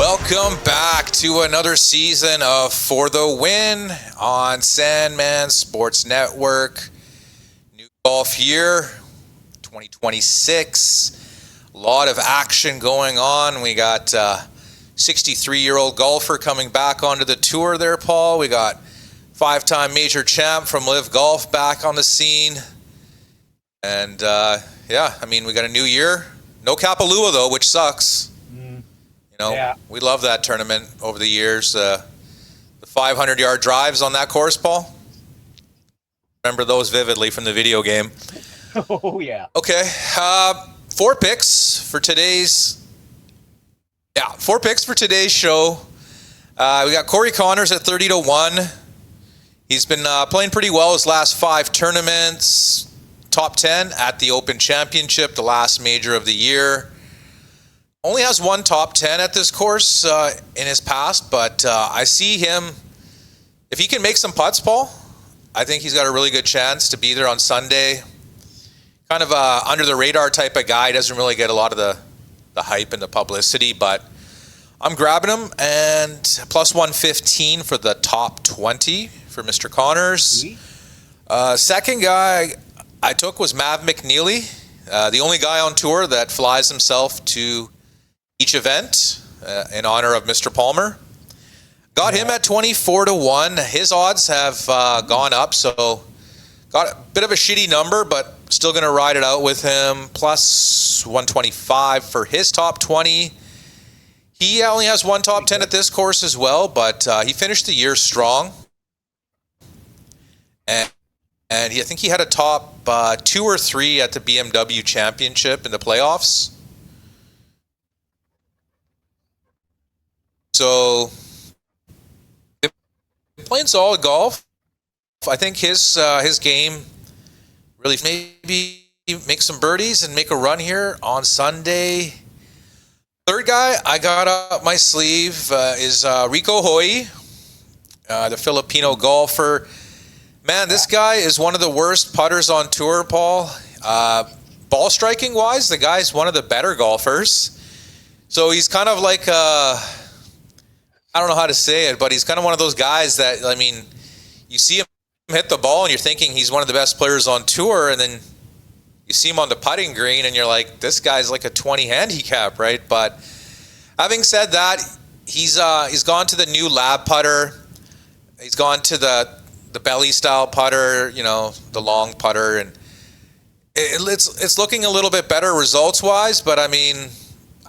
Welcome back to another season of For The Win on Sandman Sports Network. New golf year, 2026. A lot of action going on. We got 63-year-old golfer coming back onto the tour there, Paul. We got five-time major champ from Live Golf back on the scene. And we got a new year. No Kapalua, though, which sucks. We love that tournament over the years. The 500-yard drives on that course, Paul. Remember those vividly from the video game. Oh, yeah. Okay. Four picks for today's show. We got Corey Connors at 30-1. He's been playing pretty well his last 5 tournaments. Top 10 at the Open Championship, the last major of the year. Only has one top 10 at this course in his past, but I see him, if he can make some putts, Paul, I think he's got a really good chance to be there on Sunday. Kind of a under the radar type of guy, doesn't really get a lot of the hype and the publicity, but I'm grabbing him, and plus 115 for the top 20 for Mr. Connors. Second guy I took was Mav McNeely, the only guy on tour that flies himself to each event in honor of Mr. Palmer. Got him at 24-1. His odds have gone up, so got a bit of a shitty number, but still going to ride it out with him. Plus 125 for his top 20. He only has one top 10 at this course as well, but he finished the year strong. And I think he had a top 2 or 3 at the BMW Championship in the playoffs. So, playing solid golf. I think his game really maybe make some birdies and make a run here on Sunday. Third guy I got up my sleeve is Rico Hoy, the Filipino golfer. Man, this guy is one of the worst putters on tour, Paul. Ball striking wise, the guy's one of the better golfers. So he's kind of like I don't know how to say it, but he's kind of one of those guys that, I mean, you see him hit the ball and you're thinking he's one of the best players on tour, and then you see him on the putting green and you're like, this guy's like a 20 handicap, right? But having said that, he's gone to the new lab putter. He's gone to the belly style putter, the long putter, and it's looking a little bit better results wise, but I mean,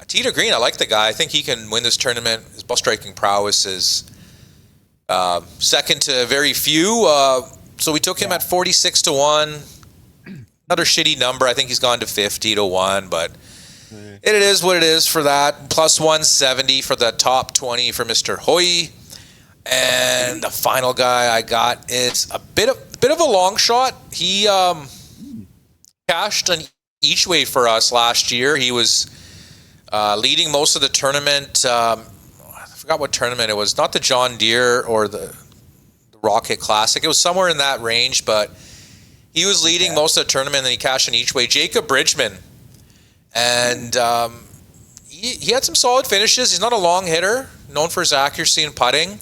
tee to green, I like the guy. I think he can win this tournament. His ball striking prowess is second to very few. So we took him at 46-1. Another shitty number. I think he's gone to 50-1, but it is what it is for that. Plus 170 for the top 20 for Mr. Hoy. And the final guy I got is a bit of a long shot. He cashed an each way for us last year. He was leading most of the tournament. I forgot what tournament it was. Not the John Deere or the Rocket Classic. It was somewhere in that range, but he was leading most of the tournament, and he cashed in each way. Jacob Bridgman. And he had some solid finishes. He's not a long hitter, known for his accuracy in putting.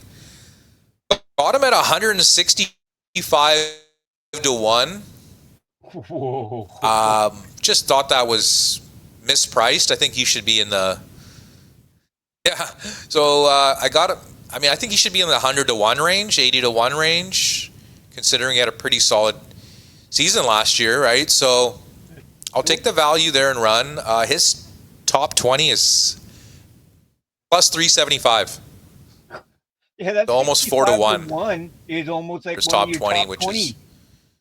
Got him at 165-1. Whoa. Just thought that was mispriced. I think he should be in the So I got him. I mean, I think he should be in the 100-1 range, 80-1 range, considering he had a pretty solid season last year, right? So I'll take the value there and run. His top 20 is plus 375. Yeah, that's so almost 4-1. Is almost like his one top of your 20, top which 20. is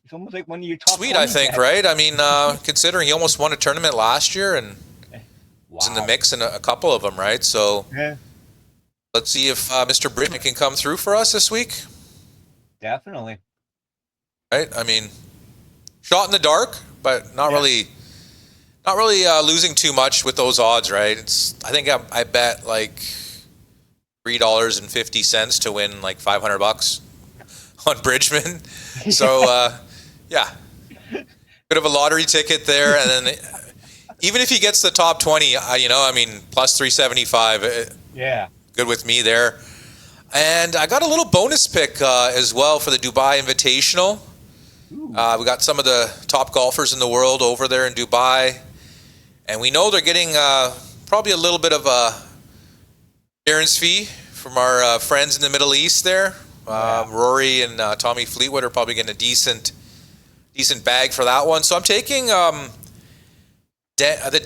It's almost like one of your top sweet, 20 I think, guys. right? I mean, considering he almost won a tournament last year and was in the mix in a couple of them, right? So let's see if Mr. Britton can come through for us this week. Definitely. Right? I mean, shot in the dark, but not really losing too much with those odds, right? I think I bet like $3.50 to win like $500 on Bridgman. So bit of a lottery ticket there, and then even if he gets the top 20, plus 375. good with me there. And I got a little bonus pick as well for the Dubai Invitational. We got some of the top golfers in the world over there in Dubai. And we know they're getting probably a little bit of a clearance fee from our friends in the Middle East there. Rory and Tommy Fleetwood are probably getting a decent bag for that one. So I'm taking the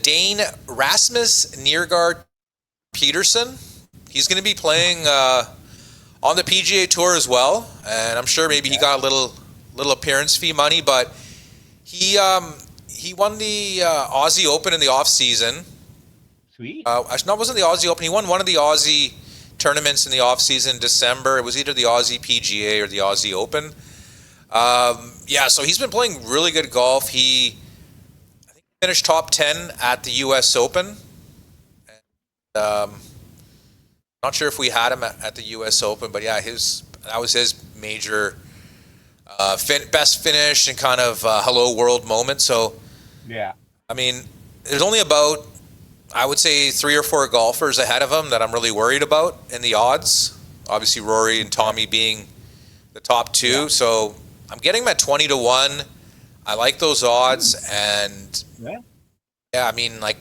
Dane Rasmus Niergaard Peterson. He's going to be playing on the PGA Tour as well, and I'm sure maybe he got a little appearance fee money, but he won the Aussie Open in the off season. Sweet. No, it wasn't the Aussie Open. He won one of the Aussie tournaments in the off season in December. It was either the Aussie PGA or the Aussie Open. So he's been playing really good golf. I think he finished top 10 at the U.S. Open. Not sure if we had him at the U.S. Open, but yeah, that was his major best finish and kind of hello world moment. So, yeah, I mean, there's only about, I would say, 3 or 4 golfers ahead of him that I'm really worried about in the odds. Obviously, Rory and Tommy being the top 2. Yeah. So I'm getting him at 20 to 1. I like those odds, and I mean, like,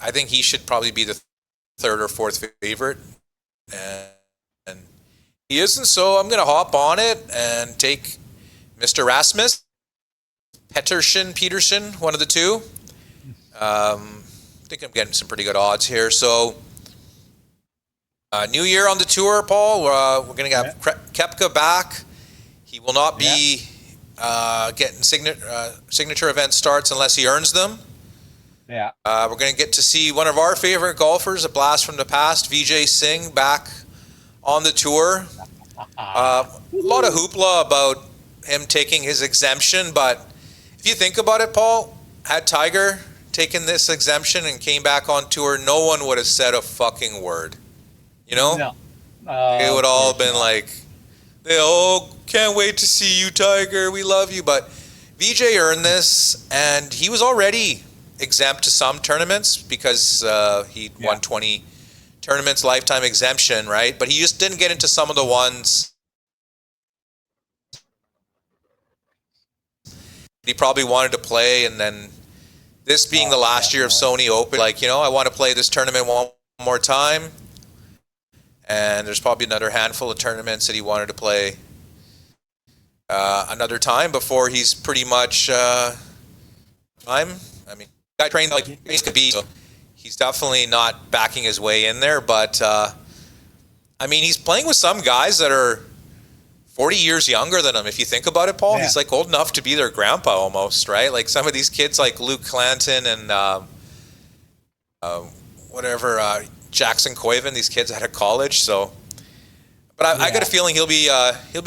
I think he should probably be the 3rd or 4th favorite. And he isn't, so I'm going to hop on it and take Mr. Rasmus Peterson, one of the two. I think I'm getting some pretty good odds here. So, new year on the tour, Paul. We're going to get Koepka back. He will not be getting signature event starts unless he earns them. Yeah. We're going to get to see one of our favorite golfers, a blast from the past, Vijay Singh, back on the tour. A lot of hoopla about him taking his exemption, but if you think about it, Paul, had Tiger taken this exemption and came back on tour, no one would have said a fucking word. You know? No. It would all have been like, can't wait to see you, Tiger. We love you. But Vijay earned this, and he was already exempt to some tournaments because he won 20 tournaments, lifetime exemption, right? But he just didn't get into some of the ones he probably wanted to play, and then this being the last year of Sony Open, like, I want to play this tournament one more time, and there's probably another handful of tournaments that he wanted to play another time before he's pretty much guy trained like he could be, so he's definitely not backing his way in there. But he's playing with some guys that are 40 years younger than him. If you think about it, Paul, he's like old enough to be their grandpa almost, right? Like some of these kids, like Luke Clanton and Jackson Coyven, these kids out of college. So, but I got a feeling he'll be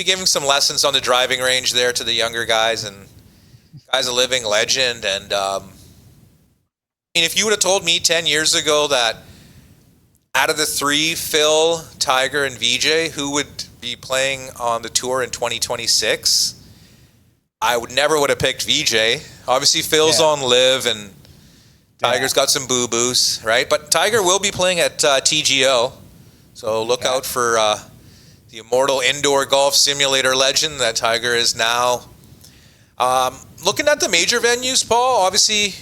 giving some lessons on the driving range there to the younger guys, and guy's a living legend. And if you would have told me 10 years ago that out of the 3, Phil, Tiger, and Vijay, who would be playing on the tour in 2026, I would have picked Vijay. Obviously, Phil's on live, and Tiger's got some boo-boos, right? But Tiger will be playing at TGO, so look out for the immortal indoor golf simulator legend that Tiger is now. Looking at the major venues, Paul, obviously,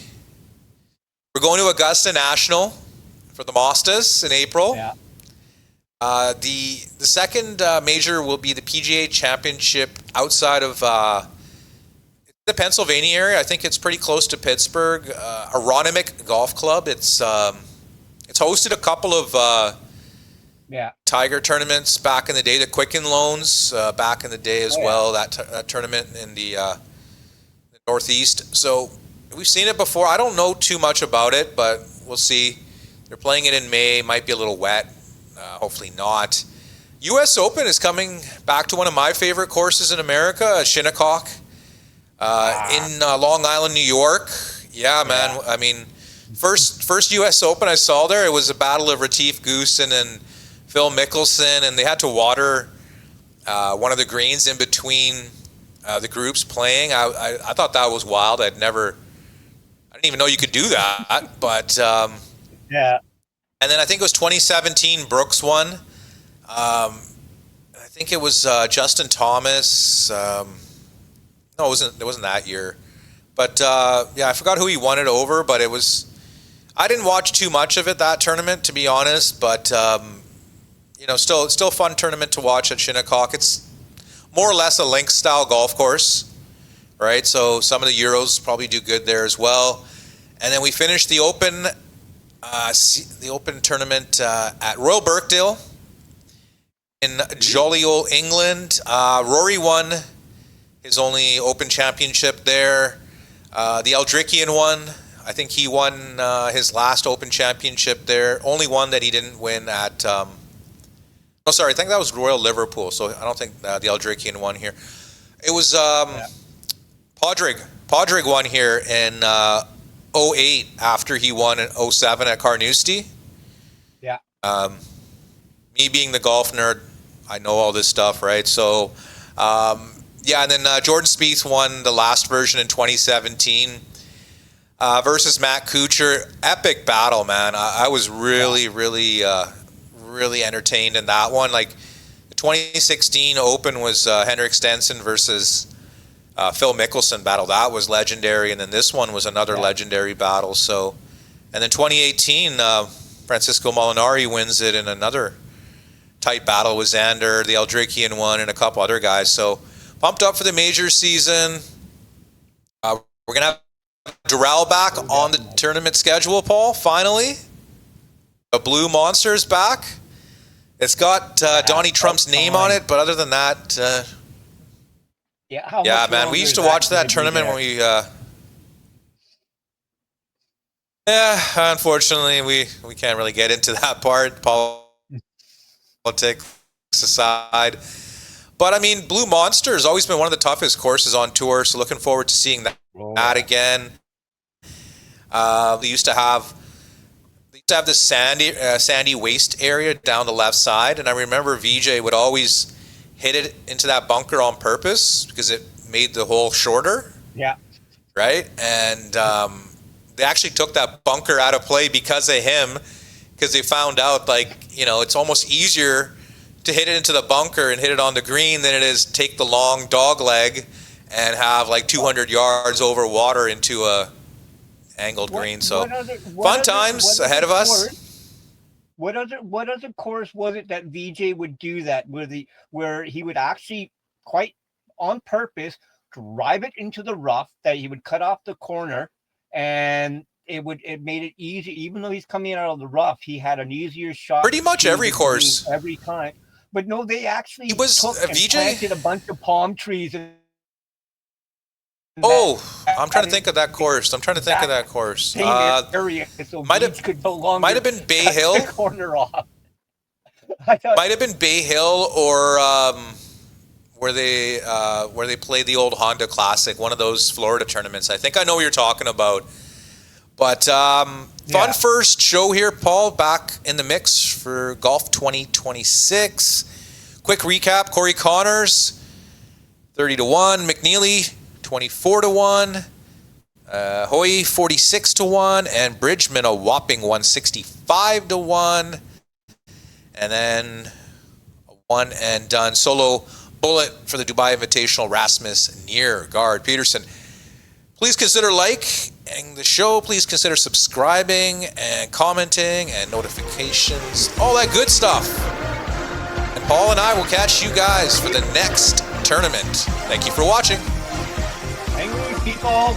we're going to Augusta National for the Masters in April. Yeah. The second major will be the PGA Championship outside of the Pennsylvania area. I think it's pretty close to Pittsburgh. Aronimink Golf Club. It's hosted a couple of Tiger tournaments back in the day. The Quicken Loans back in the day as well. That tournament in the Northeast. So we've seen it before. I don't know too much about it, but we'll see. They're playing it in May. Might be a little wet. Hopefully not. U.S. Open is coming back to one of my favorite courses in America, Shinnecock, in Long Island, New York. Yeah, man. I mean, first U.S. Open I saw there, it was a battle of Retief Goosen and Phil Mickelson, and they had to water one of the greens in between the groups playing. I thought that was wild. I didn't even know you could do that. But yeah. And then I think it was 2017, Brooks won I think it was Justin Thomas. No, it wasn't that year. But yeah, I forgot who he won it over. But it was. I didn't watch too much of it, that tournament, to be honest. But still a fun tournament to watch at Shinnecock. It's more or less a links style golf course, right? So some of the Euros probably do good there as well. And then we finished the Open tournament at Royal Birkdale in jolly old England. Rory won his only Open championship there. The Aldrickian won. I think he won his last Open championship there. Only one that he didn't win at... I think that was Royal Liverpool, so I don't think the Aldrickian won here. It was Podrick. Podrick won here in 08 after he won in 07 at Carnoustie. Yeah. Me being the golf nerd, I know all this stuff, right? So, and then Jordan Spieth won the last version in 2017 versus Matt Kuchar. Epic battle, man. I was really entertained in that one. Like, the 2016 Open was Henrik Stenson versus Phil Mickelson battle. That was legendary. And then this one was another legendary battle. So, and then 2018, Francisco Molinari wins it in another tight battle with Xander, the Aldrickian one, and a couple other guys. So, pumped up for the major season. We're going to have Durrell back on the tournament schedule, Paul, finally. The Blue Monster's back. It's got Donnie Trump's name on it, but other than that... man, we used to watch that tournament when we... unfortunately, we can't really get into that part. Politics aside. But, I mean, Blue Monster has always been one of the toughest courses on tour, so looking forward to seeing that again. They used to have this sandy waste area down the left side, and I remember VJ would always hit it into that bunker on purpose because it made the hole shorter. Yeah. Right? And they actually took that bunker out of play because of him, because they found out, it's almost easier to hit it into the bunker and hit it on the green than it is take the long dog leg and have 200 yards over water into a angled green. So fun times ahead of us. What other course was it that VJ would do that where he would actually quite on purpose drive it into the rough, that he would cut off the corner, and it made it easy, even though he's coming out of the rough, he had an easier shot. Pretty much every course. Every time. But no, they actually took and planted a bunch of palm trees. I'm trying to think of that course. Might have been Bay Hill. Corner off. Might have been Bay Hill or where they played the old Honda Classic, one of those Florida tournaments. I think I know what you're talking about. But fun first show here, Paul, back in the mix for Golf 2026. Quick recap: Corey Connors, 30-1; McNeely, 24-1; Hoy, 46-1; and Bridgman, a whopping 165-1. And then a one and done solo bullet for the Dubai Invitational, Rasmus Niergaard Peterson. Please consider liking the show. Please consider subscribing and commenting and notifications, all that good stuff. And Paul and I will catch you guys for the next tournament. Thank you for watching. Thank you, people.